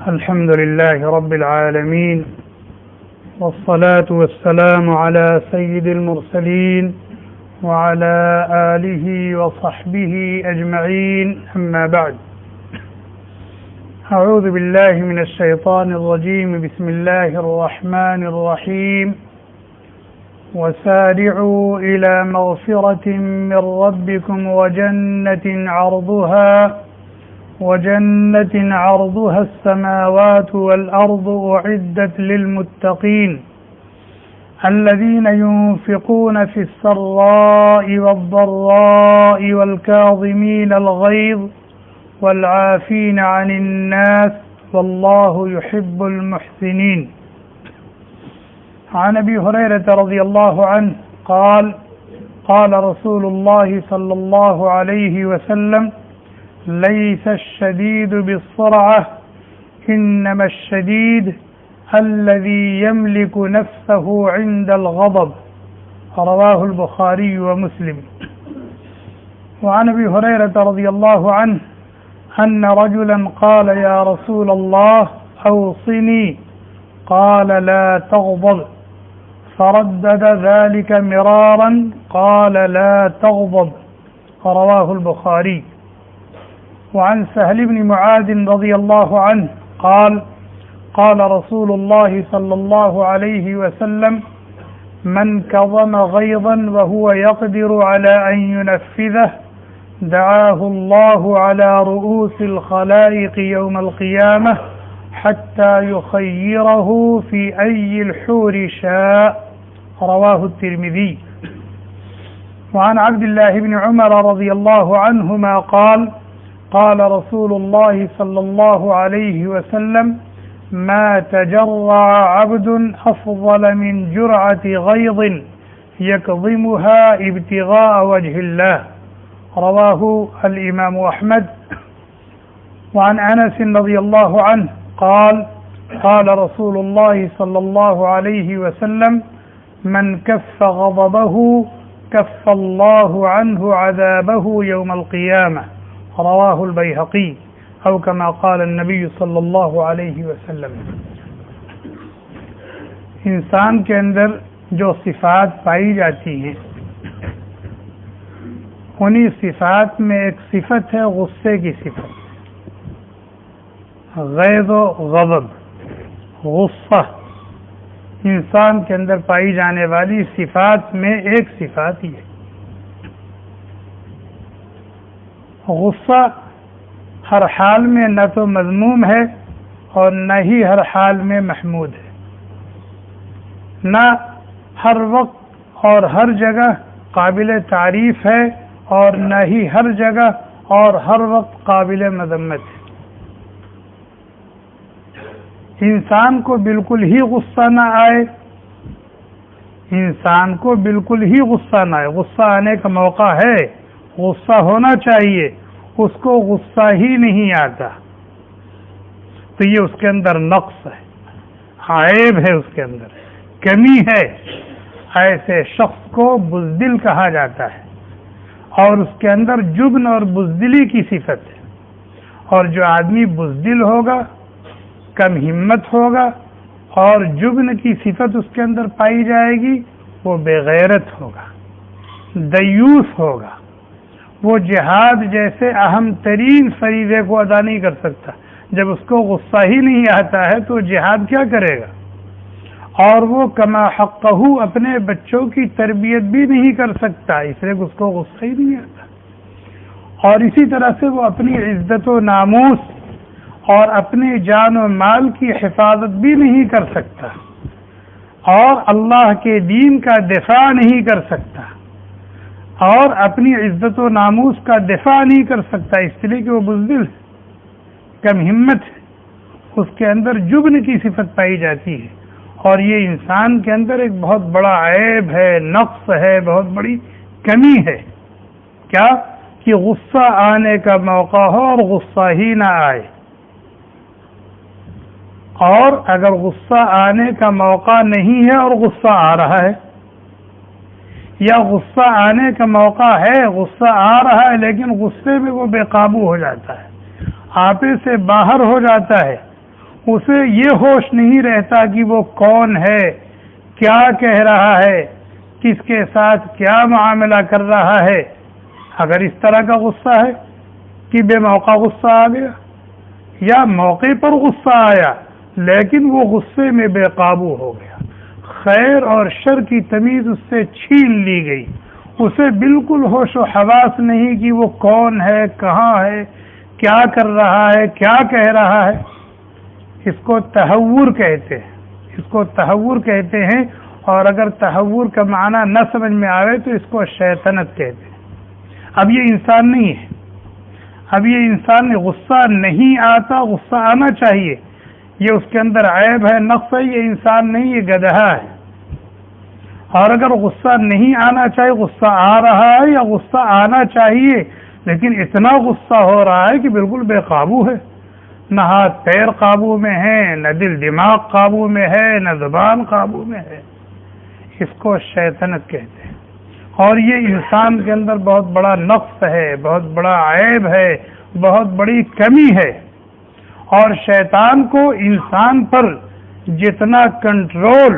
الحمد لله رب العالمين والصلاة والسلام على سيد المرسلين وعلى آله وصحبه أجمعين أما بعد أعوذ بالله من الشيطان الرجيم بسم الله الرحمن الرحيم وسارعوا إلى مغفرة من ربكم وجنة عرضها السماوات والأرض أعدت للمتقين الذين ينفقون في السراء والضراء والكاظمين الغيظ والعافين عن الناس والله يحب المحسنين. عن أبي هريرة رضي الله عنه قال رسول الله صلى الله عليه وسلم ليس الشديد بالسرعة إنما الشديد الذي يملك نفسه عند الغضب. رواه البخاري ومسلم. وعن أبي هريرة رضي الله عنه أن رجلا قال يا رسول الله أوصني قال لا تغضب فردد ذلك مرارا قال لا تغضب. رواه البخاري. وعن سهل بن معاذ رضي الله عنه قال رسول الله صلى الله عليه وسلم من كظم غيظا وهو يقدر على أن ينفذه دعاه الله على رؤوس الخلائق يوم القيامة حتى يخيره في أي الحور شاء. رواه الترمذي. وعن عبد الله بن عمر رضي الله عنهما قال رسول الله صلى الله عليه وسلم ما تجرع عبد أفضل من جرعة غيظ يكظمها ابتغاء وجه الله. رواه الإمام أحمد. وعن أنس رضي الله عنه قال رسول الله صلى الله عليه وسلم من كف غضبه كف الله عنه عذابه يوم القيامة. رواه البيهقي أو كما قال النبي صلی اللہ علیہ وسلم. انسان کے اندر جو صفات پائی جاتی ہیں انہی صفات میں ایک صفت ہے غصے کی صفت. غیظ و غضب، غصہ انسان کے اندر پائی جانے والی صفات میں ایک صفات ہی ہے. غصہ ہر حال میں نہ تو مذموم ہے اور نہ ہی ہر حال میں محمود ہے، نہ ہر وقت اور ہر جگہ قابل تعریف ہے اور نہ ہی ہر جگہ اور ہر وقت قابل مذمت ہے. انسان کو بالکل ہی غصہ نہ آئے، انسان کو بالکل ہی غصہ نہ آئے. غصہ آنے کا موقع ہے، غصہ ہونا چاہیے، اس کو غصہ ہی نہیں آتا تو یہ اس کے اندر نقص ہے، عیب ہے، اس کے اندر کمی ہے. ایسے شخص کو بزدل کہا جاتا ہے اور اس کے اندر جبن اور بزدلی کی صفت ہے. اور جو آدمی بزدل ہوگا، کم ہمت ہوگا اور جبن کی صفت اس کے اندر پائی جائے گی، وہ بے غیرت ہوگا، دیوس ہوگا. وہ جہاد جیسے اہم ترین فریضے کو ادا نہیں کر سکتا. جب اس کو غصہ ہی نہیں آتا ہے تو جہاد کیا کرے گا؟ اور وہ کما حقہ اپنے بچوں کی تربیت بھی نہیں کر سکتا، اس لیے اس کو غصہ ہی نہیں آتا. اور اسی طرح سے وہ اپنی عزت و ناموس اور اپنی جان و مال کی حفاظت بھی نہیں کر سکتا اور اللہ کے دین کا دفاع نہیں کر سکتا اور اپنی عزت و ناموس کا دفاع نہیں کر سکتا، اس لیے کہ وہ بزدل ہے، کم ہمت ہے، اس کے اندر جبن کی صفت پائی جاتی ہے. اور یہ انسان کے اندر ایک بہت بڑا عیب ہے، نقص ہے، بہت بڑی کمی ہے. کیا کہ غصہ آنے کا موقع ہو اور غصہ ہی نہ آئے. اور اگر غصہ آنے کا موقع نہیں ہے اور غصہ آ رہا ہے، یا غصہ آنے کا موقع ہے، غصہ آ رہا ہے لیکن غصے میں وہ بے قابو ہو جاتا ہے، آپے سے باہر ہو جاتا ہے، اسے یہ ہوش نہیں رہتا کہ وہ کون ہے، کیا کہہ رہا ہے، کس کے ساتھ کیا معاملہ کر رہا ہے۔ اگر اس طرح کا غصہ ہے کہ بے موقع غصہ آ گیا یا موقع پر غصہ آیا لیکن وہ غصے میں بے قابو ہو گیا، خیر اور شر کی تمیز اس سے چھین لی گئی، اسے بالکل ہوش و حواس نہیں کہ وہ کون ہے، کہاں ہے، کیا کر رہا ہے، کیا کہہ رہا ہے، اس کو تہور کہتے ہیں، اس کو تہور کہتے ہیں۔ اور اگر تہور کا معنی نہ سمجھ میں آئے تو اس کو شیطنت کہتے ہیں۔ اب یہ انسان نہیں ہے، اب یہ انسان غصہ نہیں آتا، غصہ آنا چاہیے، یہ اس کے اندر عیب ہے، نقص ہے، یہ انسان نہیں، یہ گدھا ہے۔ اور اگر غصہ نہیں آنا چاہیے، غصہ آ رہا ہے یا غصہ آنا چاہیے لیکن اتنا غصہ ہو رہا ہے کہ بالکل بے قابو ہے، نہ ہاتھ پیر قابو میں ہے، نہ دل دماغ قابو میں ہے، نہ زبان قابو میں ہے، اس کو شیطنت کہتے ہیں۔ اور یہ انسان کے اندر بہت بڑا نقص ہے، بہت بڑا عیب ہے، بہت بڑی کمی ہے۔ اور شیطان کو انسان پر جتنا کنٹرول،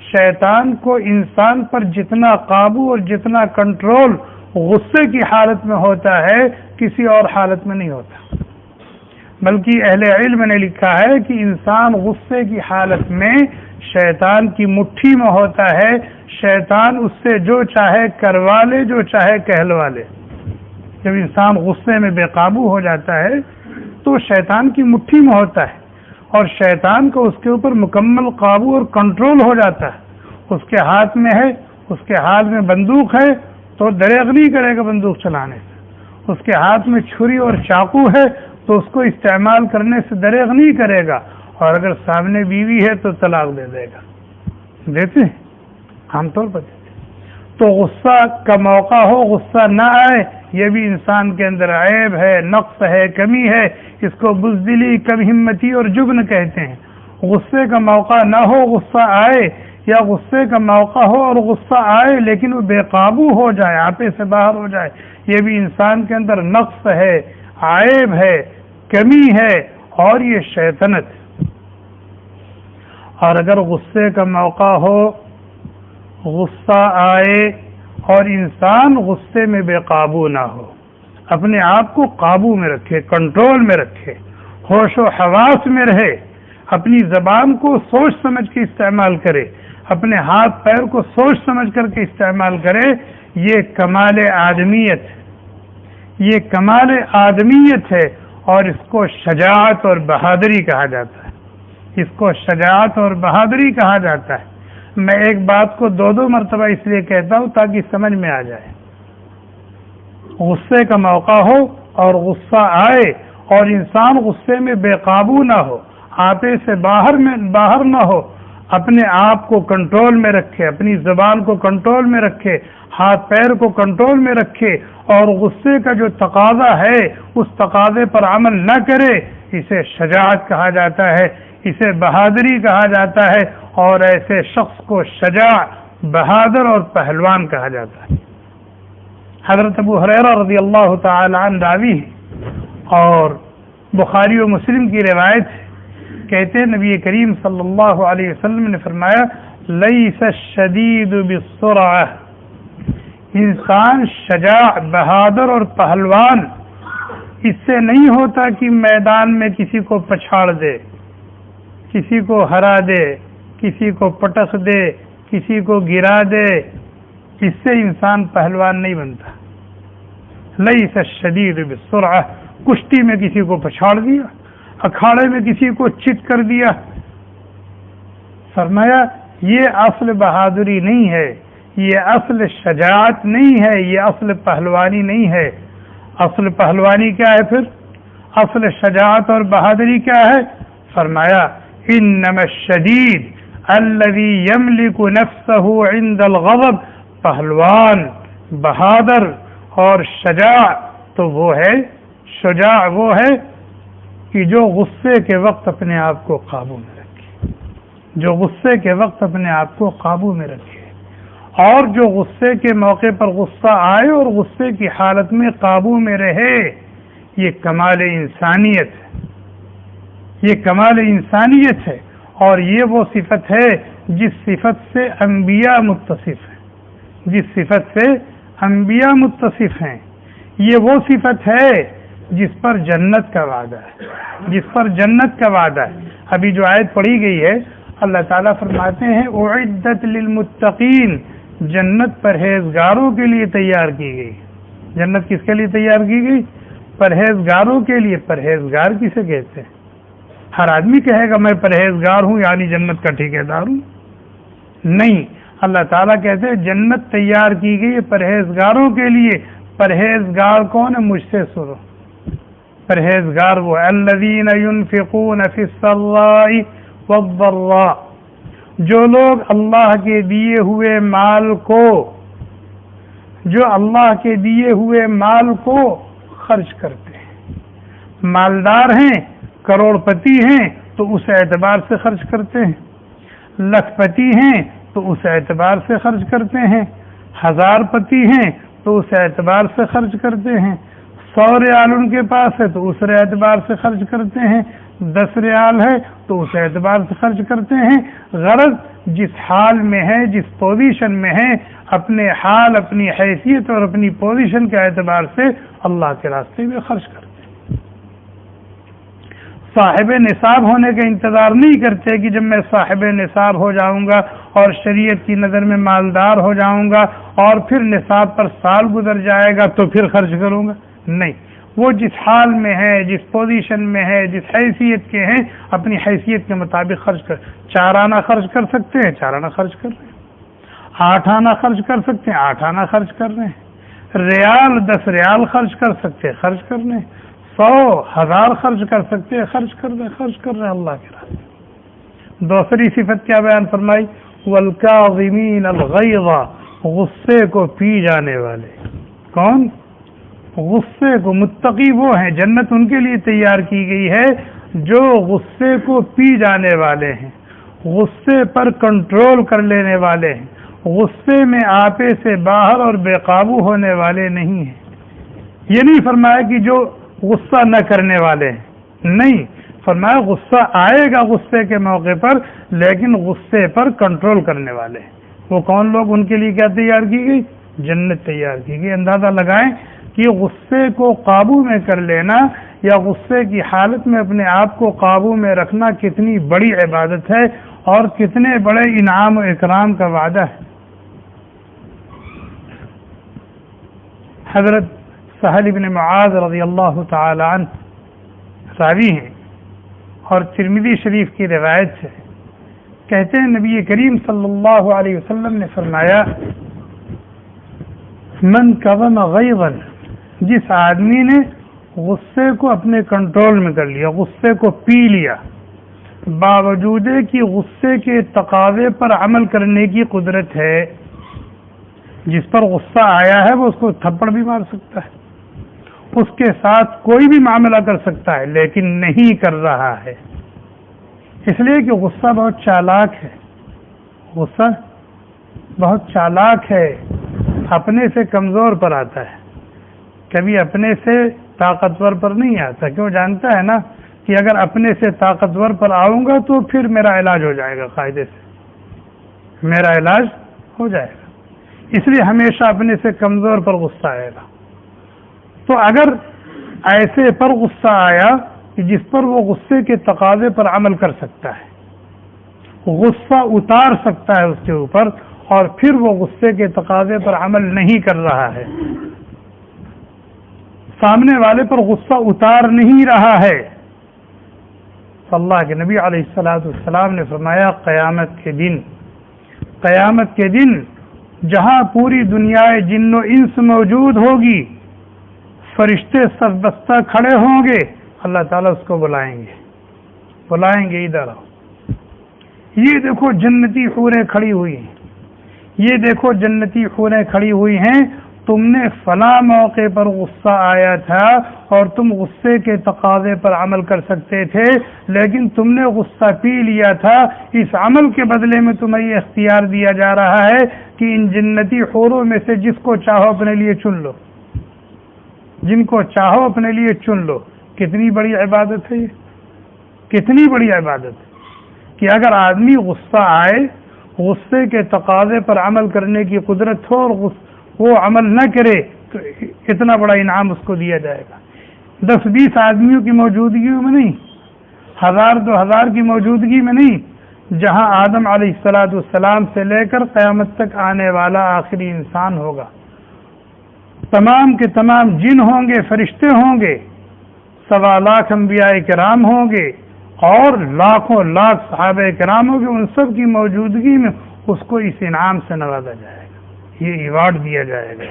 شیطان کو انسان پر جتنا قابو اور جتنا کنٹرول غصے کی حالت میں ہوتا ہے کسی اور حالت میں نہیں ہوتا، بلکہ اہل علم نے لکھا ہے کہ انسان غصے کی حالت میں شیطان کی مٹھی میں ہوتا ہے، شیطان اس سے جو چاہے کروا لے، جو چاہے کہلوا لے۔ جب انسان غصے میں بے قابو ہو جاتا ہے تو شیطان کی مٹھی میں ہوتا ہے اور شیطان کو اس کے اوپر مکمل قابو اور کنٹرول ہو جاتا ہے۔ اس کے ہاتھ میں ہے، اس کے ہاتھ میں بندوق ہے تو دریغ نہیں کرے گا بندوق چلانے سے، اس کے ہاتھ میں چھری اور چاقو ہے تو اس کو استعمال کرنے سے دریغ نہیں کرے گا، اور اگر سامنے بیوی ہے تو طلاق دے دے گا۔ دیتے ہیں عام طور پر دیتے ہیں۔ تو غصہ کا موقع ہو، غصہ نہ آئے، یہ بھی انسان کے اندر عیب ہے، نقص ہے، کمی ہے، اس کو بزدلی، کم ہمتی اور جبن کہتے ہیں۔ غصے کا موقع نہ ہو، غصہ آئے، یا غصے کا موقع ہو اور غصہ آئے لیکن وہ بے قابو ہو جائے، آپے سے باہر ہو جائے، یہ بھی انسان کے اندر نقص ہے، عیب ہے، کمی ہے، اور یہ شیطنت ہے۔ اور اگر غصے کا موقع ہو، غصہ آئے اور انسان غصے میں بے قابو نہ ہو، اپنے آپ کو قابو میں رکھے، کنٹرول میں رکھے، ہوش و حواس میں رہے، اپنی زبان کو سوچ سمجھ کے استعمال کرے، اپنے ہاتھ پیر کو سوچ سمجھ کر کے استعمال کرے، یہ کمال آدمیت ہے، یہ کمال آدمیت ہے، اور اس کو شجاعت اور بہادری کہا جاتا ہے، اس کو شجاعت اور بہادری کہا جاتا ہے۔ میں ایک بات کو دو مرتبہ اس لیے کہتا ہوں تاکہ سمجھ میں آ جائے۔ غصے کا موقع ہو اور غصہ آئے اور انسان غصے میں بے قابو نہ ہو، آپے سے باہر نہ ہو، اپنے آپ کو کنٹرول میں رکھے، اپنی زبان کو کنٹرول میں رکھے، ہاتھ پیر کو کنٹرول میں رکھے، اور غصے کا جو تقاضا ہے اس تقاضے پر عمل نہ کرے، اسے شجاعت کہا جاتا ہے، اسے بہادری کہا جاتا ہے، اور ایسے شخص کو شجاع، بہادر اور پہلوان کہا جاتا ہے۔ حضرت ابو ہریرہ رضی اللہ تعالی عنہ راوی اور بخاری و مسلم کی روایت ہے، کہتے ہیں نبی کریم صلی اللہ علیہ وسلم نے فرمایا لیس الشدید بالسرعہ، انسان شجاع، بہادر اور پہلوان اس سے نہیں ہوتا کہ میدان میں کسی کو پچھاڑ دے، کسی کو ہرا دے، کسی کو پٹخ دے، کسی کو گرا دے، اس سے انسان پہلوان نہیں بنتا۔ لیس الشدید بالسرعہ، کشتی میں کسی کو پچھاڑ دیا، اکھاڑے میں کسی کو چت کر دیا، فرمایا یہ اصل بہادری نہیں ہے، یہ اصل شجاعت نہیں ہے، یہ اصل پہلوانی نہیں ہے۔ اصل پہلوانی کیا ہے پھر؟ اصل شجاعت اور بہادری کیا ہے؟ فرمایا انما الشدید الذی یملک نفسہ عند الغضب، پہلوان، بہادر اور شجاع تو وہ ہے، شجاع وہ ہے کہ جو غصے کے وقت اپنے آپ کو قابو میں رکھے، جو غصے کے وقت اپنے آپ کو قابو میں رکھے، اور جو غصے کے موقع پر غصہ آئے اور غصے کی حالت میں قابو میں رہے، یہ کمال انسانیت ہے، یہ کمال انسانیت ہے، اور یہ وہ صفت ہے جس صفت سے انبیاء متصف ہیں، جس صفت سے انبیاء متصف ہیں۔ یہ وہ صفت ہے جس پر جنت کا وعدہ ہے، جس پر جنت کا وعدہ ہے۔ ابھی جو آیت پڑھی گئی ہے، اللہ تعالیٰ فرماتے ہیں اعدت للمتقین، جنت پرہیزگاروں کے لیے تیار کی گئی۔ جنت کس کے لیے تیار کی گئی؟ پرہیزگاروں کے لیے۔ پرہیزگار کسے کہتے ہیں؟ ہر آدمی کہے گا میں پرہیزگار ہوں یعنی جنت کا ٹھیکیدار ہوں؟ نہیں، اللہ تعالیٰ کہتے ہیں جنت تیار کی گئی ہے پرہیزگاروں کے لیے۔ پرہیزگار کون ہے؟ مجھ سے سنو۔ پرہیزگار وہ الذین ينفقون فی السراء والضراء، جو لوگ اللہ کے دیے ہوئے مال کو، جو اللہ کے دیے ہوئے مال کو خرچ کرتے ہیں۔ مالدار ہیں، کروڑ پتی ہیں تو اس اعتبار سے خرچ کرتے ہیں، لکھ پتی ہیں تو اس اعتبار سے خرچ کرتے ہیں، ہزار پتی ہیں تو اس اعتبار سے خرچ کرتے ہیں، 100 ریال ان کے پاس ہے تو اس اعتبار سے خرچ کرتے ہیں، 10 ریال ہے تو اس اعتبار سے خرچ کرتے ہیں۔ غرض جس حال میں ہے، جس پوزیشن میں ہے، اپنے حال، اپنی حیثیت اور اپنی پوزیشن کے اعتبار سے اللہ کے راستے میں خرچ کرتے ہیں۔ صاحب نصاب ہونے کا انتظار نہیں کرتے کہ جب میں صاحب نصاب ہو جاؤں گا اور شریعت کی نظر میں مالدار ہو جاؤں گا اور پھر نصاب پر سال گزر جائے گا تو پھر خرچ کروں گا۔ نہیں، وہ جس حال میں ہے، جس پوزیشن میں ہے، جس حیثیت کے ہیں، اپنی حیثیت کے مطابق خرچ کر۔ 4 آنا خرچ کر سکتے ہیں، 4 آنا خرچ کر رہے ہیں۔ 8 آنا خرچ کر سکتے ہیں، 8 آنا خرچ کر رہے ہیں۔ ریال 10 ریال خرچ کر سکتے ہیں، خرچ کر رہے ہیں۔ 100 1000 خرچ کر سکتے ہیں، خرچ کر رہے ہیں اللہ کے راستے۔ دوسری صفت کیا بیان فرمائی؟ والکاظمین الغیظ، غصے کو پی جانے والے۔ کون؟ غصے کو۔ متقی وہ ہیں، جنت ان کے لیے تیار کی گئی ہے جو غصے کو پی جانے والے ہیں، غصے پر کنٹرول کر لینے والے ہیں، غصے میں آپے سے باہر اور بے قابو ہونے والے نہیں ہیں۔ یہ نہیں فرمایا کہ جو غصہ نہ کرنے والے ہیں، نہیں، فرمایا غصہ آئے گا غصے کے موقع پر، لیکن غصے پر کنٹرول کرنے والے ہیں۔ وہ کون لوگ؟ ان کے لیے کیا تیار کی گئی؟ جنت تیار کی گئی۔ اندازہ لگائیں کہ غصے کو قابو میں کر لینا یا غصے کی حالت میں اپنے آپ کو قابو میں رکھنا کتنی بڑی عبادت ہے اور کتنے بڑے انعام و اکرام کا وعدہ ہے۔ حضرت سہل بن معاذ رضی اللہ تعالی عنہ راوی ہیں اور ترمذی شریف کی روایت سے کہتے ہیں نبی کریم صلی اللہ علیہ وسلم نے فرمایا من کظم غیظا، جس آدمی نے غصے کو اپنے کنٹرول میں کر لیا، غصے کو پی لیا، باوجود کہ غصے کے تقاضے پر عمل کرنے کی قدرت ہے، جس پر غصہ آیا ہے وہ اس کو تھپڑ بھی مار سکتا ہے، اس کے ساتھ کوئی بھی معاملہ کر سکتا ہے، لیکن نہیں کر رہا ہے، اس لیے کہ غصہ بہت چالاک ہے، غصہ بہت چالاک ہے، اپنے سے کمزور پر آتا ہے، کبھی اپنے سے طاقتور پر نہیں آتا، کیوں؟ جانتا ہے نا کہ اگر اپنے سے طاقتور پر آؤں گا تو پھر میرا علاج ہو جائے گا، قاعدے سے میرا علاج ہو جائے گا، اس لیے ہمیشہ اپنے سے کمزور پر غصہ آئے گا۔ تو اگر ایسے پر غصہ آیا کہ جس پر وہ غصے کے تقاضے پر عمل کر سکتا ہے، غصہ اتار سکتا ہے اس کے اوپر، اور پھر وہ غصے کے تقاضے پر عمل نہیں کر رہا ہے، سامنے والے پر غصہ اتار نہیں رہا ہے، تو اللہ کے نبی علیہ الصلوۃ والسلام نے فرمایا قیامت کے دن جہاں پوری دنیا جن و انس موجود ہوگی، فرشتے صف بستہ کھڑے ہوں گے، اللہ تعالیٰ اس کو بلائیں گے ادھر آؤ، یہ دیکھو جنتی حوریں کھڑی ہوئی ہیں، یہ دیکھو جنتی حوریں کھڑی ہوئی ہیں، تم نے فلاں موقع پر غصہ آیا تھا اور تم غصے کے تقاضے پر عمل کر سکتے تھے، لیکن تم نے غصہ پی لیا تھا، اس عمل کے بدلے میں تمہیں یہ اختیار دیا جا رہا ہے کہ ان جنتی حوروں میں سے جس کو چاہو اپنے لیے چن لو، جن کو چاہو اپنے لیے چن لو۔ کتنی بڑی عبادت ہے یہ، کتنی بڑی عبادت ہے کہ اگر آدمی غصہ آئے، غصے کے تقاضے پر عمل کرنے کی قدرت ہو اور وہ عمل نہ کرے تو اتنا بڑا انعام اس کو دیا جائے گا۔ 10-20 آدمیوں کی موجودگی میں نہیں، 1000-2000 کی موجودگی میں نہیں، جہاں آدم علیہ السلام سے لے کر قیامت تک آنے والا آخری انسان ہوگا، تمام کے تمام جن ہوں گے، فرشتے ہوں گے، 1.25 لاکھ انبیاء کرام ہوں گے اور لاکھوں لاکھ صحابہ کرام ہوں گے، ان سب کی موجودگی میں اس کو اس انعام سے نوازا جائے گا، یہ ایوارڈ دیا جائے گا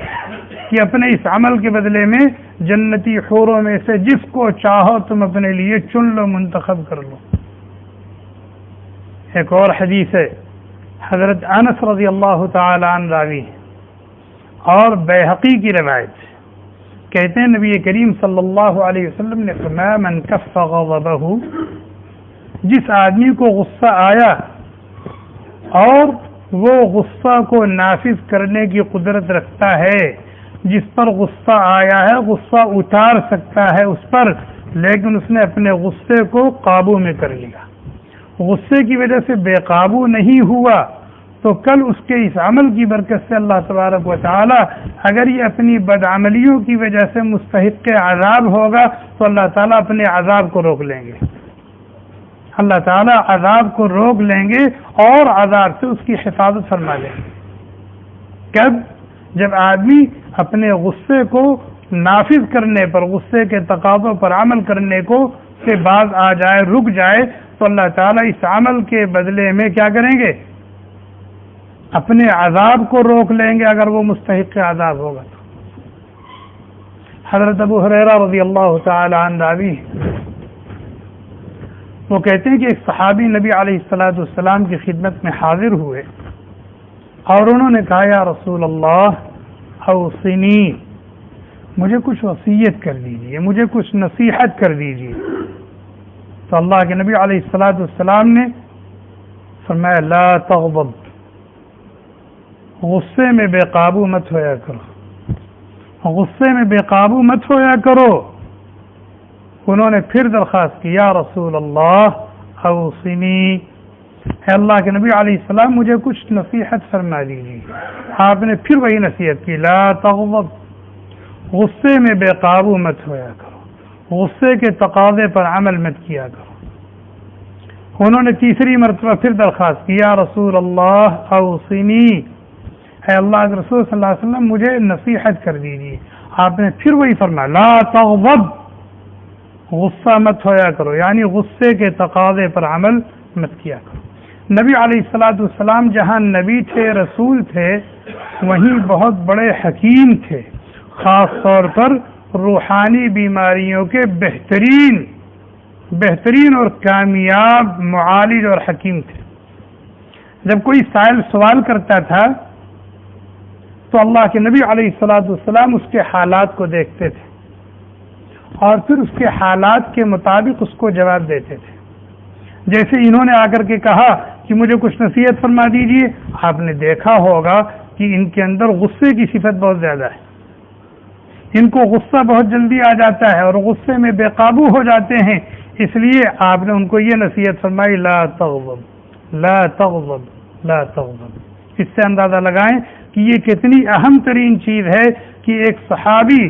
کہ اپنے اس عمل کے بدلے میں جنتی حوروں میں سے جس کو چاہو تم اپنے لیے چن لو، منتخب کر لو۔ ایک اور حدیث ہے، حضرت انس رضی اللہ تعالی عنہ راوی اور بیہقی کی روایت، کہتے ہیں نبی کریم صلی اللہ علیہ وسلم نے فرمایا من کف غضبہ، جس آدمی کو غصہ آیا اور وہ غصہ کو نافذ کرنے کی قدرت رکھتا ہے، جس پر غصہ آیا ہے غصہ اتار سکتا ہے اس پر، لیکن اس نے اپنے غصے کو قابو میں کر لیا، غصے کی وجہ سے بے قابو نہیں ہوا، تو کل اس کے اس عمل کی برکت سے اللہ تبارک و تعالی اگر یہ اپنی بدعملیوں کی وجہ سے مستحق عذاب ہوگا تو اللہ تعالیٰ اپنے عذاب کو روک لیں گے، اللہ تعالیٰ عذاب کو روک لیں گے اور عذاب سے اس کی حفاظت فرما لیں گے۔ کب؟ جب آدمی اپنے غصے کو نافذ کرنے پر، غصے کے تقاضوں پر عمل کرنے کو سے باز آ جائے، رک جائے، تو اللہ تعالیٰ اس عمل کے بدلے میں کیا کریں گے؟ اپنے عذاب کو روک لیں گے اگر وہ مستحق عذاب ہوگا تو۔ حضرت ابو ہریرہ رضی اللہ تعالی عنہ راوی، وہ کہتے ہیں کہ ایک صحابی نبی علیہ السلام کی خدمت میں حاضر ہوئے اور انہوں نے کہا یا رسول اللہ اوصنی، مجھے کچھ وصیت کر دیجیے، مجھے کچھ نصیحت کر دیجیے۔ تو اللہ کے نبی علیہ السلام نے فرمایا لا تغضب، غصے میں بے قابو مت ہویا کرو، غصے میں بے قابو مت ہویا کرو۔ انہوں نے پھر درخواست کی یا رسول اللہ اوصنی، اے اللہ کے نبی علیہ السلام مجھے کچھ نصیحت فرما دیجیے۔ آپ نے پھر وہی نصیحت کی لا تغضب، غصے میں بے قابو مت ہویا کرو، غصے کے تقاضے پر عمل مت کیا کرو۔ انہوں نے تیسری مرتبہ پھر درخواست کی یا رسول اللہ اوصنی، اے اللہ کے رسول صلی اللہ علیہ وسلم مجھے نصیحت کر دیجیے۔ آپ نے پھر وہی فرمایا لا تغضب، غصہ مت ہویا کرو، یعنی غصے کے تقاضے پر عمل مت کیا کرو۔ نبی علیہ السلام جہاں نبی تھے، رسول تھے، وہیں بہت بڑے حکیم تھے، خاص طور پر روحانی بیماریوں کے بہترین اور کامیاب معالج اور حکیم تھے۔ جب کوئی سائل سوال کرتا تھا تو اللہ کے نبی علیہ السلام اس کے حالات کو دیکھتے تھے اور پھر اس کے حالات کے مطابق اس کو جواب دیتے تھے۔ جیسے انہوں نے آ کر کے کہا کہ مجھے کچھ نصیحت فرما دیجیے، آپ نے دیکھا ہوگا کہ ان کے اندر غصے کی صفت بہت زیادہ ہے، ان کو غصہ بہت جلدی آ جاتا ہے اور غصے میں بے قابو ہو جاتے ہیں، اس لیے آپ نے ان کو یہ نصیحت فرمائی لا تغضب لا تغضب لا تغضب۔ اس سے اندازہ لگائیں کہ یہ کتنی اہم ترین چیز ہے کہ ایک صحابی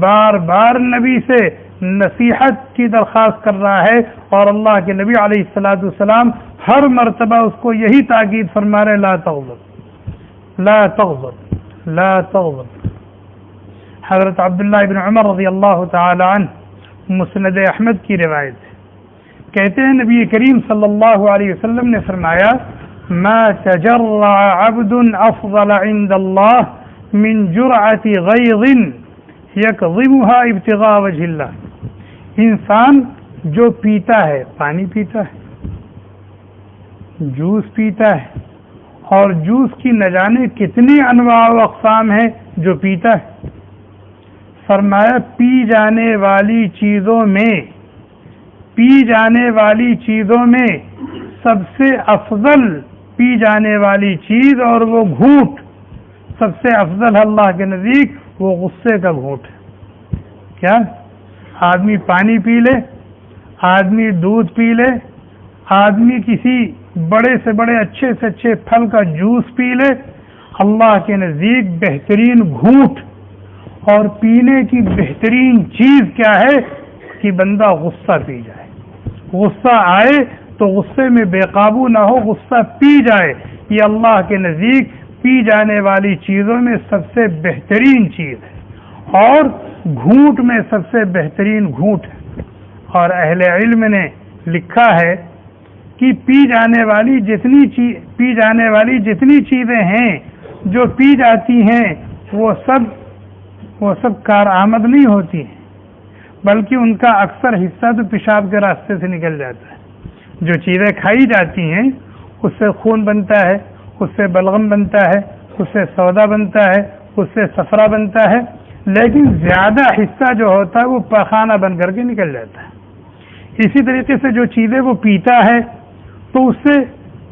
بار بار نبی سے نصیحت کی درخواست کر رہا ہے اور اللہ کے نبی علیہ السلام ہر مرتبہ اس کو یہی تاکید فرما رہے لا تغضب لا تغضب لا تغضب۔ حضرت عبداللہ بن عمر رضی اللہ تعالی عنہ، مسند احمد کی روایت ہے، کہتے ہیں نبی کریم صلی اللہ علیہ وسلم نے فرمایا ما تجرع عبد افضل عند اللہ من جرعۃ غیظ یکظمها ابتغاء وجہ اللہ۔ انسان جو پیتا ہے، پانی پیتا ہے، جوس پیتا ہے، اور جوس کی نہ جانے کتنی انواع و اقسام ہیں جو پیتا ہے، فرمایا پی جانے والی چیزوں میں سب سے افضل پی جانے والی چیز اور وہ گھونٹ سب سے افضل اللہ کے نزدیک وہ غصے کا گھونٹ ہے۔ کیا آدمی پانی پی لے، آدمی دودھ پی لے، آدمی کسی بڑے سے بڑے اچھے سے اچھے پھل کا جوس پی لے، اللہ کے نزدیک بہترین گھونٹ اور پینے کی بہترین چیز کیا ہے کہ بندہ غصہ پی جائے، غصہ آئے تو غصے میں بے قابو نہ ہو، غصہ پی جائے۔ یہ اللہ کے نزدیک پی جانے والی چیزوں میں سب سے بہترین چیز ہے اور گھونٹ میں سب سے بہترین گھونٹ ہے۔ اور اہل علم نے لکھا ہے کہ پی جانے والی جتنی چیزیں ہیں جو پی جاتی ہیں وہ سب کارآمد نہیں ہوتی ہیں، بلکہ ان کا اکثر حصہ تو پیشاب کے راستے سے نکل جاتا ہے۔ جو چیزیں کھائی جاتی ہیں اس سے خون بنتا ہے، اس سے بلغم بنتا ہے، اس سے سودا بنتا ہے، اس سے صفرا بنتا ہے، لیکن زیادہ حصہ جو ہوتا ہے وہ پخانہ بن کر کے نکل جاتا ہے۔ اسی طریقے سے جو چیزیں وہ پیتا ہے تو اس سے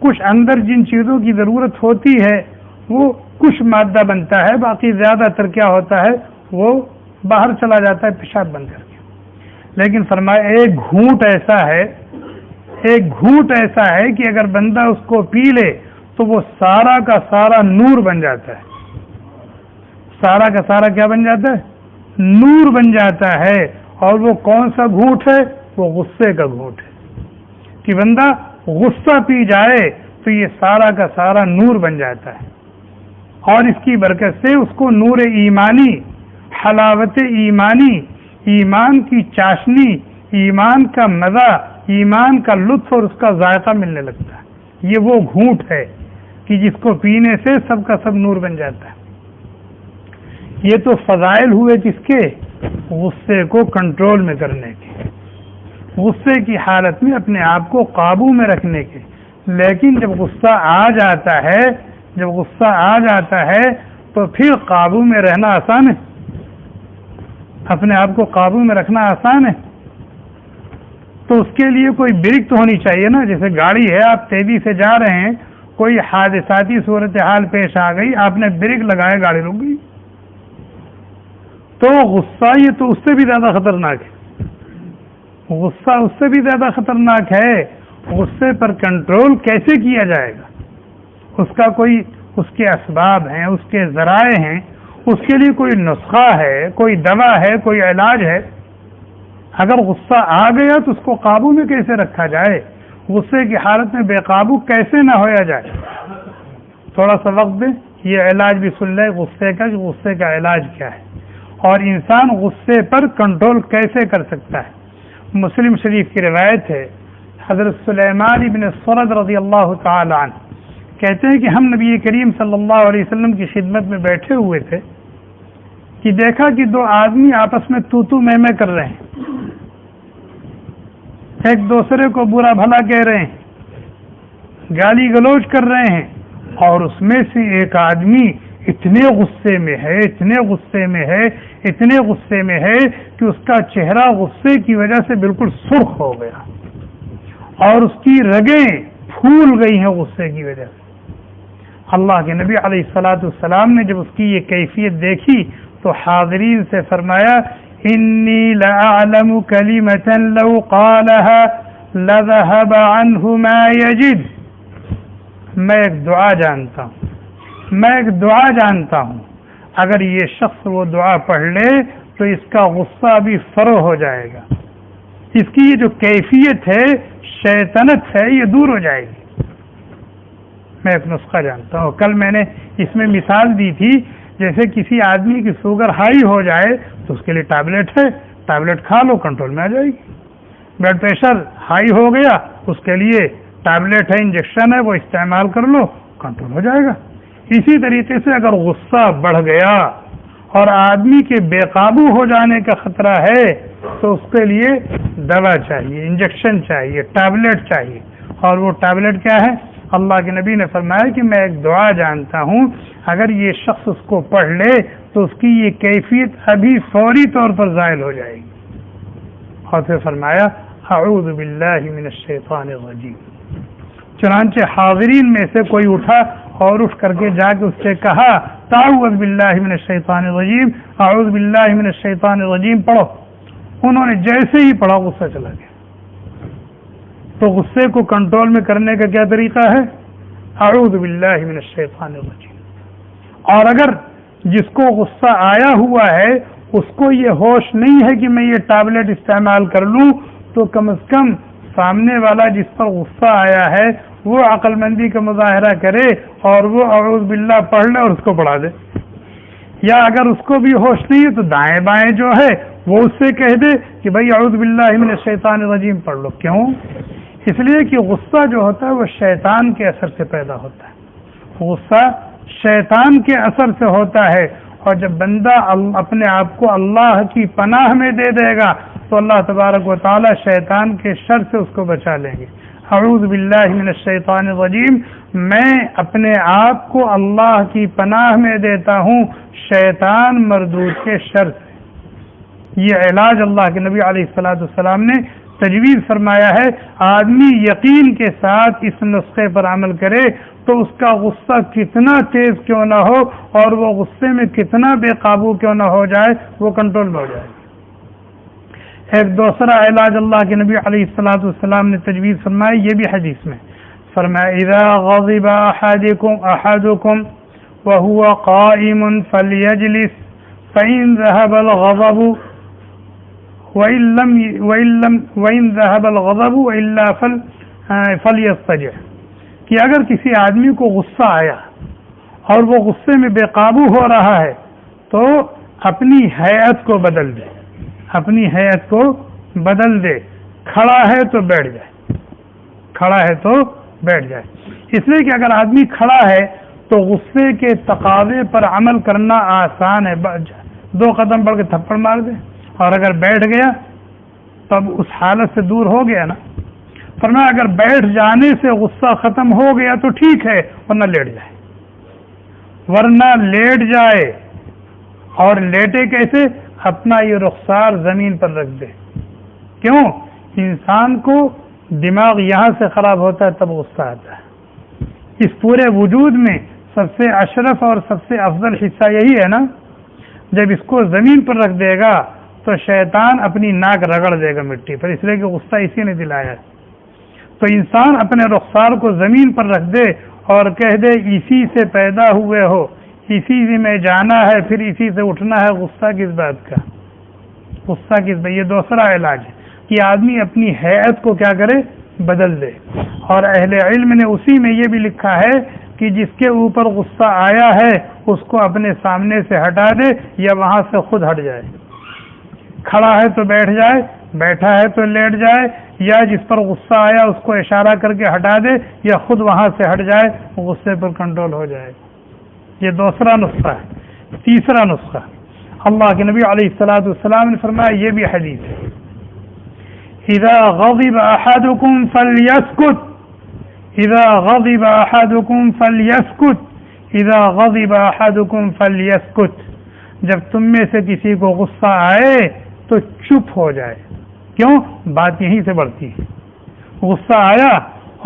کچھ اندر جن چیزوں کی ضرورت ہوتی ہے وہ کچھ مادہ بنتا ہے، باقی زیادہ تر کیا ہوتا ہے وہ باہر چلا جاتا ہے پیشاب بن کر کے۔ لیکن فرمایا ایک گھونٹ ایسا ہے کہ اگر بندہ اس کو پی لے تو وہ سارا کا سارا نور بن جاتا ہے۔ سارا کا سارا کیا بن جاتا ہے؟ نور بن جاتا ہے۔ اور وہ کون سا گھونٹ ہے؟ وہ غصے کا گھونٹ ہے کہ بندہ غصہ پی جائے تو یہ سارا کا سارا نور بن جاتا ہے، اور اس کی برکت سے اس کو نور ایمانی، حلاوت ایمانی، ایمان کی چاشنی، ایمان کا مزہ، ایمان کا لطف اور اس کا ذائقہ ملنے لگتا ہے۔ یہ وہ گھونٹ ہے کہ جس کو پینے سے سب کا سب نور بن جاتا ہے۔ یہ تو فضائل ہوئے کس کے؟ غصے کو کنٹرول میں کرنے کے، غصے کی حالت میں اپنے آپ کو قابو میں رکھنے کے۔ لیکن جب غصہ آ جاتا ہے تو پھر قابو میں رہنا آسان ہے؟ اپنے آپ کو قابو میں رکھنا آسان ہے؟ تو اس کے لیے کوئی بریک تو ہونی چاہیے نا۔ جیسے گاڑی ہے، آپ تیزی سے جا رہے ہیں، کوئی حادثاتی صورتحال پیش آ گئی، آپ نے بریک لگائے، گاڑی رک گئی، تو غصہ یہ تو اس سے بھی زیادہ خطرناک ہے۔ غصہ اس سے بھی زیادہ خطرناک ہے۔ غصے پر کنٹرول کیسے کیا جائے گا؟ اس کے اسباب ہیں، اس کے ذرائع ہیں، اس کے لیے کوئی نسخہ ہے، کوئی دوا ہے، کوئی علاج ہے۔ اگر غصہ آ گیا تو اس کو قابو میں کیسے رکھا جائے؟ غصے کی حالت میں بے قابو کیسے نہ ہویا جائے؟ تھوڑا سا وقت دیں، یہ علاج بھی سن لیں غصے کا، کہ غصے کا علاج کیا ہے اور انسان غصے پر کنٹرول کیسے کر سکتا ہے۔ مسلم شریف کی روایت ہے، حضرت سلیمان ابن سرد رضی اللہ تعالی عنہ کہتے ہیں کہ ہم نبی کریم صلی اللہ علیہ وسلم کی خدمت میں بیٹھے ہوئے تھے کہ دیکھا کہ دو آدمی آپس میں تو میں کر رہے ہیں، ایک دوسرے کو برا بھلا کہہ رہے ہیں، گالی گلوچ کر رہے ہیں، اور اس میں سے ایک آدمی اتنے غصے میں ہے کہ اس کا چہرہ غصے کی وجہ سے بالکل سرخ ہو گیا اور اس کی رگیں پھول گئی ہیں غصے کی وجہ سے۔ اللہ کے نبی علیہ الصلوۃ والسلام نے جب اس کی یہ کیفیت دیکھی تو حاضرین سے فرمایا، انی لأعلم کلمۃ لو قالها لذهب عنه ما یجد۔ میں ایک دعا جانتا ہوں، اگر یہ شخص وہ دعا پڑھ لے تو اس کا غصہ بھی فرو ہو جائے گا، اس کی یہ جو کیفیت ہے، شیطنت ہے، یہ دور ہو جائے گی۔ میں ایک نسخہ جانتا ہوں۔ کل میں نے اس میں مثال دی تھی، جیسے کسی آدمی کی شوگر ہائی ہو جائے تو اس کے لیے ٹیبلٹ ہے، ٹیبلٹ کھا لو، کنٹرول میں آ جائے گی۔ بلڈ پریشر ہائی ہو گیا، اس کے لیے ٹیبلٹ ہے، انجیکشن ہے، وہ استعمال کر لو، کنٹرول ہو جائے گا۔ اسی طریقے سے اگر غصہ بڑھ گیا اور آدمی کے بے قابو ہو جانے کا خطرہ ہے تو اس کے لیے دوا چاہیے، انجیکشن چاہیے، ٹیبلٹ چاہیے۔ اور وہ ٹیبلٹ کیا ہے؟ اللہ کے نبی نے فرمایا کہ میں ایک دعا جانتا ہوں، اگر یہ شخص اس کو پڑھ لے تو اس کی یہ کیفیت ابھی فوری طور پر زائل ہو جائے گی۔ اور پھر فرمایا، اعوذ باللہ من الشیطان الرجیم۔ چنانچہ حاضرین میں سے کوئی اٹھا اور اٹھ کر کے جا کے اس سے کہا، تعوذ باللہ من الشیطان الرجیم، اعوذ باللہ من الشیطان الرجیم پڑھو۔ انہوں نے جیسے ہی پڑھا غصہ چلا گیا۔ تو غصے کو کنٹرول میں کرنے کا کیا طریقہ ہے؟ اعوذ باللہ من الشیطان الرجیم. اور اگر جس کو غصہ آیا ہوا ہے اس کو یہ ہوش نہیں ہے کہ میں یہ ٹیبلٹ استعمال کر لوں، تو کم از کم سامنے والا جس پر غصہ آیا ہے وہ عقل مندی کا مظاہرہ کرے اور وہ اعوذ باللہ پڑھ لے اور اس کو پڑھا دے. یا اگر اس کو بھی ہوش نہیں ہے تو دائیں بائیں جو ہے وہ اس سے کہہ دے کہ بھائی اعوذ باللہ من الشیطان الرجیم پڑھ لو. کیوں؟ اس لیے کہ غصہ جو ہوتا ہے وہ شیطان کے اثر سے پیدا ہوتا ہے. غصہ شیطان کے اثر سے ہوتا ہے، اور جب بندہ اپنے آپ کو اللہ کی پناہ میں دے دے گا تو اللہ تبارک و تعالی شیطان کے شر سے اس کو بچا لیں گے. اعوذ باللہ من الشیطان الرجیم، میں اپنے آپ کو اللہ کی پناہ میں دیتا ہوں شیطان مردود کے شر سے. یہ علاج اللہ کے نبی علیہ الصلوۃ والسلام نے تجویز فرمایا ہے. آدمی یقین کے ساتھ اس نسخے پر عمل کرے تو اس کا غصہ کتنا تیز کیوں نہ ہو اور وہ غصے میں کتنا بے قابو کیوں نہ ہو جائے وہ کنٹرول میں ہو جائے. ایک دوسرا علاج اللہ کے نبی علیہ الصلوۃ والسلام نے تجویز فرمایا، یہ بھی حدیث میں فرمایا، اذا غضب احدكم وهو قائم فليجلس فإن ذهب الغضب وَإِن ذَهَبَ الْغَضَبُ وَإِلَّا فَلْيَسْتَجِعْ، کہ اگر کسی آدمی کو غصہ آیا اور وہ غصے میں بے قابو ہو رہا ہے تو اپنی ہیئت کو بدل دے، اپنی ہیئت کو بدل دے. کھڑا ہے تو بیٹھ جائے، کھڑا ہے تو بیٹھ جائے. اس لیے کہ اگر آدمی کھڑا ہے تو غصے کے تقاضے پر عمل کرنا آسان ہے، 2 قدم بڑھ کے تھپڑ مار دے. اور اگر بیٹھ گیا تب اس حالت سے دور ہو گیا نا. فرمایا اگر بیٹھ جانے سے غصہ ختم ہو گیا تو ٹھیک ہے، ورنہ لیٹ جائے، ورنہ لیٹ جائے. اور لیٹے کیسے؟ اپنا یہ رخسار زمین پر رکھ دے. کیوں؟ انسان کو دماغ یہاں سے خراب ہوتا ہے تب غصہ آتا ہے. اس پورے وجود میں سب سے اشرف اور سب سے افضل حصہ یہی ہے نا. جب اس کو زمین پر رکھ دے گا تو شیطان اپنی ناک رگڑ دے گا مٹی پر، اس لیے کہ غصہ اسی نے دلایا. تو انسان اپنے رخسار کو زمین پر رکھ دے اور کہہ دے اسی سے پیدا ہوئے ہو، اسی سے میں جانا ہے، پھر اسی سے اٹھنا ہے. غصہ کس بات کا؟ غصہ کس بات؟ یہ دوسرا علاج ہے کہ آدمی اپنی ہیئت کو کیا کرے؟ بدل دے. اور اہل علم نے اسی میں یہ بھی لکھا ہے کہ جس کے اوپر غصہ آیا ہے اس کو اپنے سامنے سے ہٹا دے یا وہاں سے خود ہٹ جائے. کھڑا ہے تو بیٹھ جائے، بیٹھا ہے تو لیٹ جائے، یا جس پر غصہ آیا اس کو اشارہ کر کے ہٹا دے یا خود وہاں سے ہٹ جائے، غصے پر کنٹرول ہو جائے. یہ دوسرا نسخہ ہے. تیسرا نسخہ اللہ کے نبی علیہ الصلوۃ والسلام نے فرمایا، یہ بھی حدیث ہے، اذا غضب احدكم فليسكت، اذا غضب احدكم فليسكت، اذا غضب احدكم فليسكت. جب تم میں سے کسی کو غصہ آئے تو چپ ہو جائے. کیوں؟ بات یہیں سے بڑھتی ہے. غصہ آیا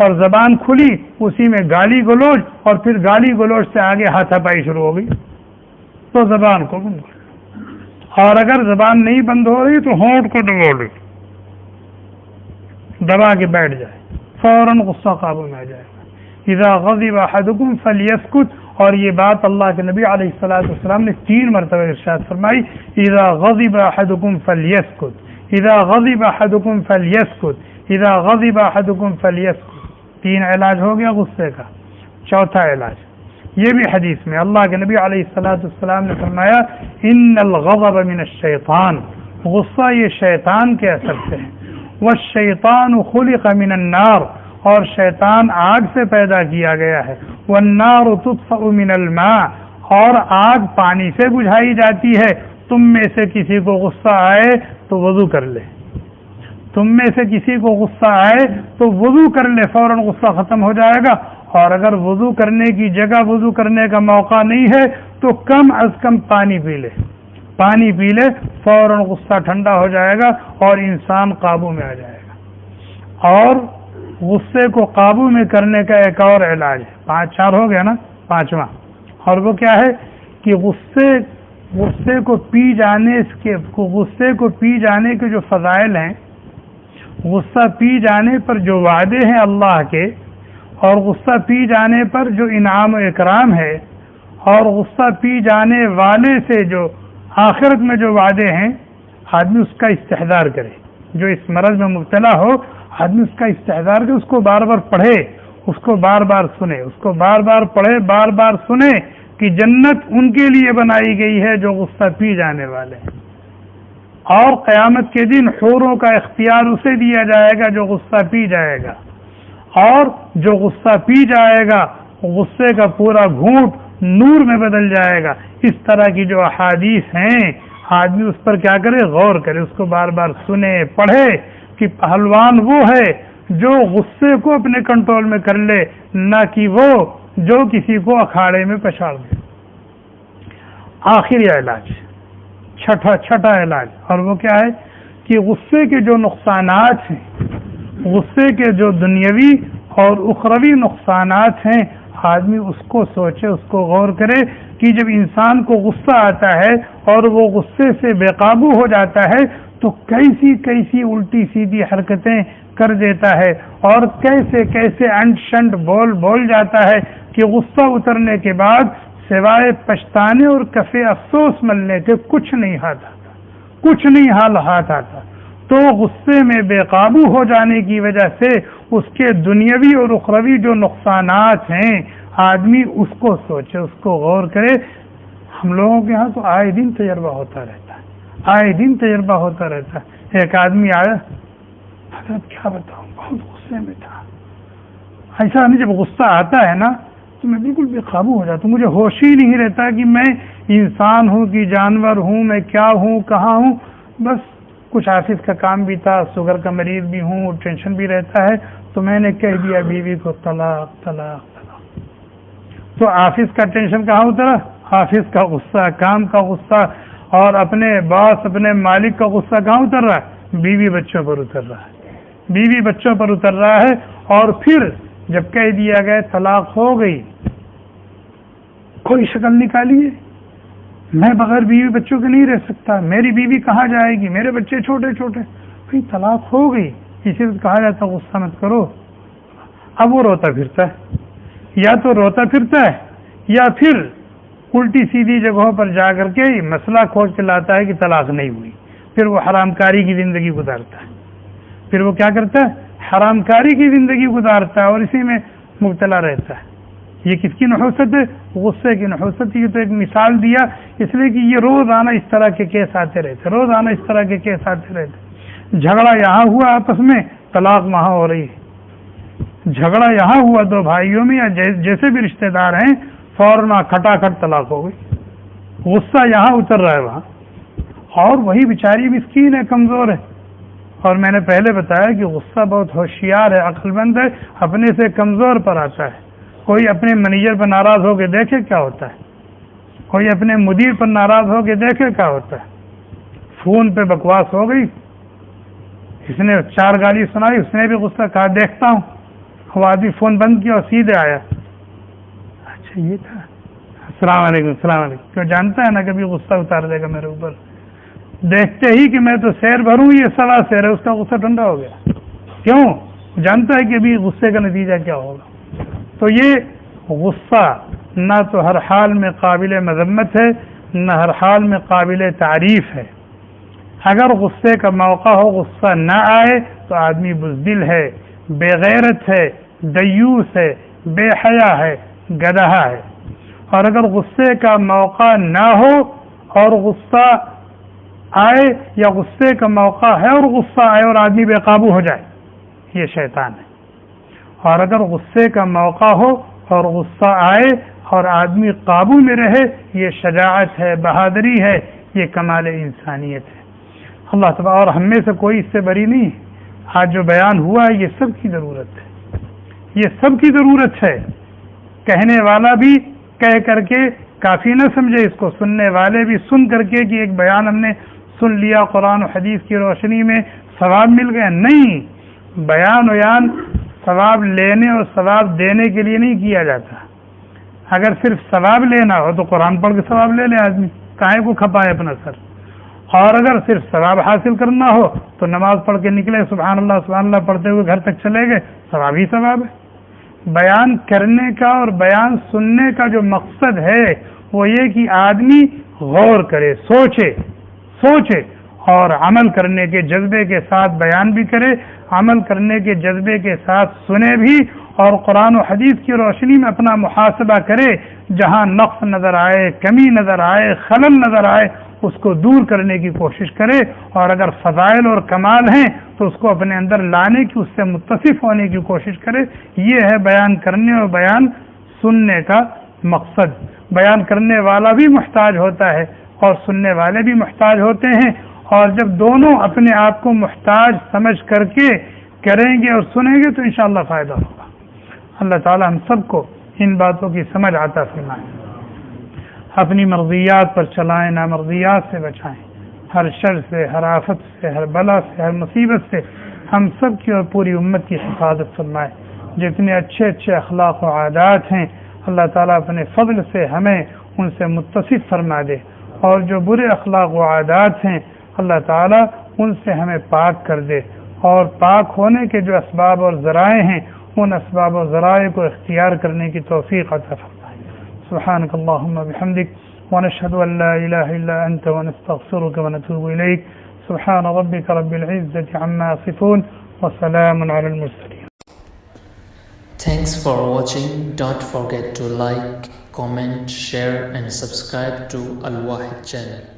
اور زبان کھلی، اسی میں گالی گلوچ، اور پھر گالی گلوچ سے آگے ہاتھا پائی شروع ہو گئی، تو زبان کو بند کر. اور اگر زبان نہیں بند ہو رہی تو ہونٹ کو دبا کے بیٹھ جائے، فوراً غصہ قابو میں آ جائے گا. اذا غضب احدكم فليسكت. اور یہ بات اللہ کے نبی علیہ الصلوۃ والسلام نے 3 مرتبہ ارشاد فرمائی، اذا غضب احدكم فليسكت، اذا غضب احدكم فليسكت، اذا غضب احدكم فليسكت. 3 علاج ہو گیا غصے کا. چوتھا علاج یہ بھی حدیث میں اللہ کے نبی علیہ الصلوۃ والسلام نے فرمایا، ان الغضب من الشیطان، غصہ یہ شیطان کے اثر سے ہے. والشیطان خلق من النار، اور شیطان آگ سے پیدا کیا گیا ہے. والنار تطفأ من الماء، اور آگ پانی سے بجھائی جاتی ہے. تم میں سے کسی کو غصہ آئے تو وضو کر لے، تم میں سے کسی کو غصہ آئے تو وضو کر لے، فوراً غصہ ختم ہو جائے گا. اور اگر وضو کرنے کی جگہ وضو کرنے کا موقع نہیں ہے تو کم از کم پانی پی لے، پانی پی لے، فوراً غصہ ٹھنڈا ہو جائے گا اور انسان قابو میں آ جائے گا. اور غصے کو قابو میں کرنے کا ایک اور علاج ہے. 4 ہو گیا نا. 5واں، اور وہ کیا ہے کہ غصے کو پی جانے کے جو فضائل ہیں غصہ پی جانے پر جو وعدے ہیں اللہ کے، اور غصہ پی جانے پر جو انعام و اکرام ہے، اور غصہ پی جانے والے سے جو آخرت میں جو وعدے ہیں، آدمی اس کا استحضار کرے. جو اس مرض میں مبتلا ہو، آدمی اس کا استحضار کرے، اس کو بار بار پڑھے، اس کو بار بار سنے، اس کو بار بار پڑھے، بار بار سنے کہ جنت ان کے لیے بنائی گئی ہے جو غصہ پی جانے والے ہیں، اور قیامت کے دن حوروں کا اختیار اسے دیا جائے گا جو غصہ پی جائے گا، اور جو غصہ پی جائے گا غصے کا پورا گھونٹ نور میں بدل جائے گا. اس طرح کی جو احادیث ہیں، آدمی اس پر کیا کرے؟ غور کرے، اس کو بار بار سنے، پڑھے کہ پہلوان وہ ہے جو غصے کو اپنے کنٹرول میں کر لے، نہ کہ وہ جو کسی کو اکھاڑے میں پچھاڑ دے. آخری علاج، چھٹا علاج، اور وہ کیا ہے کہ غصے کے جو نقصانات ہیں، غصے کے جو دنیاوی اور اخروی نقصانات ہیں، آدمی اس کو سوچے، اس کو غور کرے کہ جب انسان کو غصہ آتا ہے اور وہ غصے سے بے قابو ہو جاتا ہے تو کیسی کیسی الٹی سیدھی حرکتیں کر دیتا ہے، اور کیسے کیسے انٹ شنٹ بول جاتا ہے کہ غصہ اترنے کے بعد سوائے پچھتانے اور کفے افسوس ملنے کے کچھ نہیں ہاتھ آتا. تو غصے میں بے قابو ہو جانے کی وجہ سے اس کے دنیاوی اور اخروی جو نقصانات ہیں، آدمی اس کو سوچے، اس کو غور کرے. ہم لوگوں کے ہاں تو آئے دن تجربہ ہوتا رہتا ہے. ایک آدمی آیا، حضرت کیا بتاؤں، بہت غصے میں تھا. ایسا نہیں، جب غصہ آتا ہے نا تو میں بالکل بے قابو ہو جاتا ہوں، مجھے ہوش ہی نہیں رہتا کہ میں انسان ہوں کہ جانور ہوں، میں کیا ہوں، کہاں ہوں. بس کچھ آفس کا کام بھی تھا، شوگر کا مریض بھی ہوں، ٹینشن بھی رہتا ہے، تو میں نے کہہ دیا بیوی کو طلاق طلاق طلاق. تو آفس کا ٹینشن کہاں اترا؟ آفس کا غصہ، کام کا غصہ، اور اپنے باس، اپنے مالک کا غصہ کہاں اتر رہا ہے؟ بیوی بچوں پر اتر رہا ہے. اور پھر جب کہہ دیا گیا طلاق ہو گئی، کوئی شکل نکالیے، میں بغیر بیوی بچوں کے نہیں رہ سکتا، میری بیوی کہاں جائے گی، میرے بچے چھوٹے چھوٹے. بھائی طلاق ہو گئی، اسی لیے کہا جاتا غصہ مت کرو. اب وہ روتا پھرتا ہے، یا پھر الٹی سیدھی جگہوں پر جا کر کے مسئلہ کھوج کے لاتا ہے کہ طلاق نہیں ہوئی. پھر وہ حرام کاری کی زندگی گزارتا ہے. پھر وہ کیا کرتا ہے؟ حرام کاری کی زندگی گزارتا ہے اور اسی میں مبتلا رہتا ہے. یہ کس کی نحوست ہے؟ غصے کی نحوست. یہ تو ایک مثال دیا اس لیے کہ یہ روزانہ اس طرح کے کیس آتے رہتے. جھگڑا یہاں ہوا آپس میں، طلاق وہاں ہو رہی ہے. جھگڑا یہاں ہوا دو بھائیوں میں یا جیسے بھی رشتہ دار ہیں، فوراً کھٹاکھٹ طلاق ہو گئی. غصہ یہاں اتر رہا ہے وہاں، اور وہی بیچاری مسکین ہے، کمزور ہے. اور میں نے پہلے بتایا کہ غصہ بہت ہوشیار ہے، عقل مند ہے، اپنے سے کمزور پر آتا ہے. کوئی اپنے مینیجر پر ناراض ہو کے دیکھے کیا ہوتا ہے، کوئی اپنے مدیر پر ناراض ہو کے دیکھے کیا ہوتا ہے. فون پہ بکواس ہو گئی، اس نے 4 گالی سنائی، اس نے بھی غصہ کہا دیکھتا ہوں. وہ آدمی فون بند کیا اور سیدھے آیا، اچھا یہ تھا، السلام علیکم. کیوں جانتا ہے نا کبھی غصہ اتار دے گا میرے اوپر. دیکھتے ہی کہ میں تو سیر بھروں، یہ 1.25 سیر ہے، اس کا غصہ ٹھنڈا ہو گیا. کیوں؟ جانتا ہے کہ ابھی غصے کا نتیجہ کیا ہوگا. تو یہ غصہ نہ تو ہر حال میں قابل مذمت ہے، نہ ہر حال میں قابل تعریف ہے. اگر غصے کا موقع ہو غصہ نہ آئے تو آدمی بزدل ہے، بے غیرت ہے، دیوس ہے، بے حیا ہے، گدھا ہے. اور اگر غصے کا موقع نہ ہو اور غصہ آئے، یا غصے کا موقع ہے اور غصہ آئے اور آدمی بے قابو ہو جائے، یہ شیطان ہے. اور اگر غصے کا موقع ہو اور غصہ آئے اور آدمی قابو میں رہے، یہ شجاعت ہے، بہادری ہے، یہ کمال انسانیت ہے. اللہ تبارک اور ہم میں سے کوئی اس سے بری نہیں. آج جو بیان ہوا ہے یہ سب کی ضرورت ہے، یہ سب کی ضرورت ہے. کہنے والا بھی کہہ کر کے کافی نہ سمجھے اس کو، سننے والے بھی سن کر کے کہ ایک بیان ہم نے سن لیا، قرآن و حدیث کی روشنی میں ثواب مل گیا. نہیں، بیان ثواب لینے اور ثواب دینے کے لیے نہیں کیا جاتا. اگر صرف ثواب لینا ہو تو قرآن پڑھ کے ثواب لے لے آدمی، کاہے کو کھپائے اپنا سر. اور اگر صرف ثواب حاصل کرنا ہو تو نماز پڑھ کے نکلے، سبحان اللہ پڑھتے ہوئے گھر تک چلے گئے، ثواب ہی ثواب ہے۔ بیان کرنے کا اور بیان سننے کا جو مقصد ہے وہ یہ کہ آدمی غور کرے، سوچے اور عمل کرنے کے جذبے کے ساتھ بیان بھی کرے، عمل کرنے کے جذبے کے ساتھ سنے بھی، اور قرآن و حدیث کی روشنی میں اپنا محاسبہ کرے، جہاں نقص نظر آئے، کمی نظر آئے، خلل نظر آئے، اس کو دور کرنے کی کوشش کرے، اور اگر فضائل اور کمال ہیں تو اس کو اپنے اندر لانے کی، اس سے متصف ہونے کی کوشش کرے۔ یہ ہے بیان کرنے اور بیان سننے کا مقصد۔ بیان کرنے والا بھی محتاج ہوتا ہے اور سننے والے بھی محتاج ہوتے ہیں، اور جب دونوں اپنے آپ کو محتاج سمجھ کر کے کریں گے اور سنیں گے تو انشاءاللہ فائدہ ہوگا۔ اللہ تعالی ہم سب کو ان باتوں کی سمجھ عطا فرمائے، اپنی مرضیات پر چلائیں، نامرضیات سے بچائیں، ہر شر سے، ہر آفت سے، ہر بلا سے، ہر مصیبت سے ہم سب کی اور پوری امت کی حفاظت فرمائے۔ جتنے اچھے اخلاق و عادات ہیں اللہ تعالیٰ اپنے فضل سے ہمیں ان سے متصف فرما دے، اور جو برے اخلاق و عادات ہیں اللہ تعالیٰ ان سے ہمیں پاک کر دے، اور پاک ہونے کے جو اسباب اور ذرائع ہیں ان اسباب و ذرائع کو اختیار کرنے کی توفیق عطا فرمائے۔ سبحانک اللہم بحمدک ونشہد ان لا الہ الا انت ونستغفرک ونتوب الیک۔ سبحان ربک رب العزة عما یصفون وسلام علی المرسلین۔ Thanks for watching. Don't forget to like, comment, share and subscribe to Al Wahid channel.